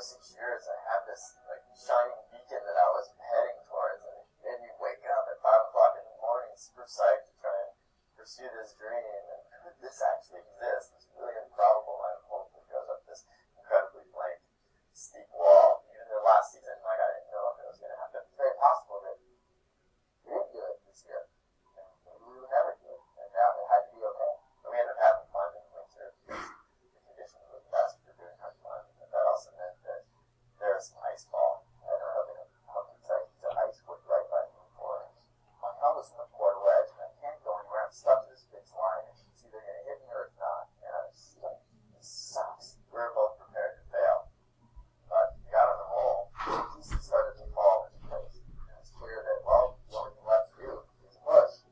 those 6 years, I had this like shining beacon that I was heading towards, and it made me wake up at 5 o'clock in the morning, super psyched to try and pursue this dream. And could this actually exist? This really improbable line of hope that goes up this incredibly blank, steep wall. Even the last season, like I didn't know if it was going to happen. It's very possible that we didn't do it this year, and maybe we would never do it, and now it had to be okay. But we ended up having fun in the winter because the conditions were the best for doing hard fun, and that also meant that there was some ice ball. I don't know how to say the ice would right by me for my helmet's in the port wedge, and I can't go anywhere. I'm stuck to this fixed line, and it's either going to hit me or it's not. And I was just like, this sucks. We were both prepared to fail. But we got on the roll, and the pieces started to fall into place. And it's clear that, well, the only thing left to do is push.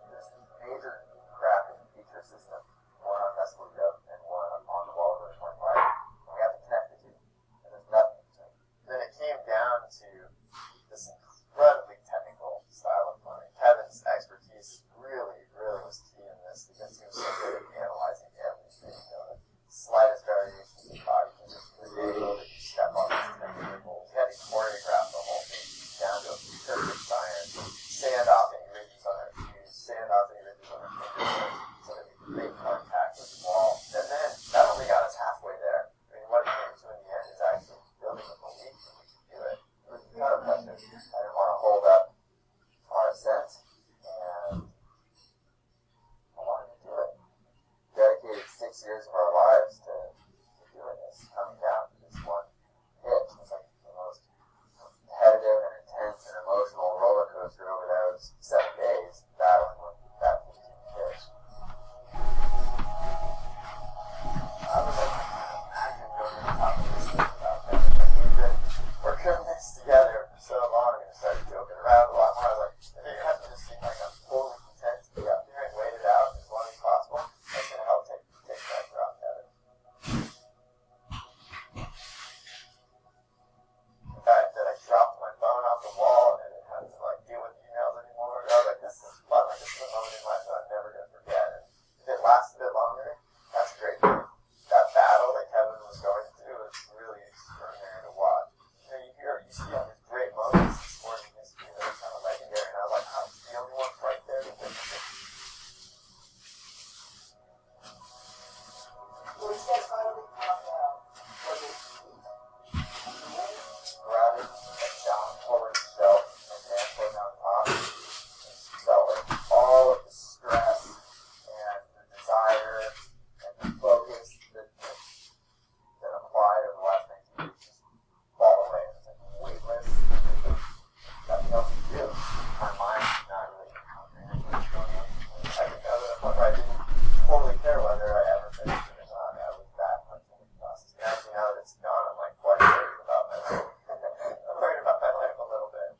There's major crack in the feature system, one on Mescalito and one on the wall of the 25. And we have to connect the two. And there's nothing in between. Then it came down to this incredibly technical style of running. Kevin's expertise really, really was key in this because he was so good at analyzing everything. The slightest variations in body position, the angle that you step on these technical. He had to choreograph the whole thing down to a perfect science. Sand off any ridges on our shoes, sand off any ridges on our fingers, so that we could make contact with the wall. And then that only got us halfway there. I mean, what it came to in the end is actually building a belief that we could do it. It was a ton of pressure. I didn't want to hold up our ascent, and I wanted to do it. Dedicated 6 years of our lives to doing this, coming down to this one pitch. It was like the most competitive and intense and emotional roller coaster over those 7 days, battling with that 15 pitch. I was like, imagine going to the top of this thing without that. We've been working on this together for so long, and I started joking around a lot more. I was like, if it had to just seem like I'm totally content to be up here and wait it out as long as possible, that's going to help take pressure off Kevin. The fact that I dropped my phone off the wall and I didn't have to like deal with emails anymore, I was like, this is fun. Like, this is a moment in life that I'm never going to forget. And if it lasts a bit longer, that's great. That battle that Kevin was going through was really extraordinary to watch. You see all these great moments this morning in history that are kind of legendary, and I was like, I was the only one right there to witness it. Well, these guys finally come out. Was it Grounded and down forward belt and handling on top. Just felt like all of the stress and the desire and the focus that applied over the last 19 years just fall away. It's like weightless. Nothing else to do. My mind did not really comprehend what's going on. I think other than what I didn't totally care whether I ever finished it or not. I was that much in the process. And actually now that it's gone, I'm like quite worried about my life. I'm worried about my life a little bit.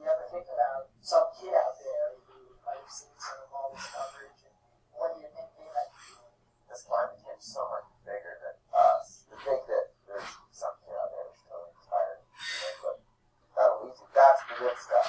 you ever think about some kid out there who might have seen some of all this coverage, and what do you think they might be doing? This climate became so much bigger than us. To think that there's some kid out there who's totally inspired to do it, but that'll lead to that's the good stuff.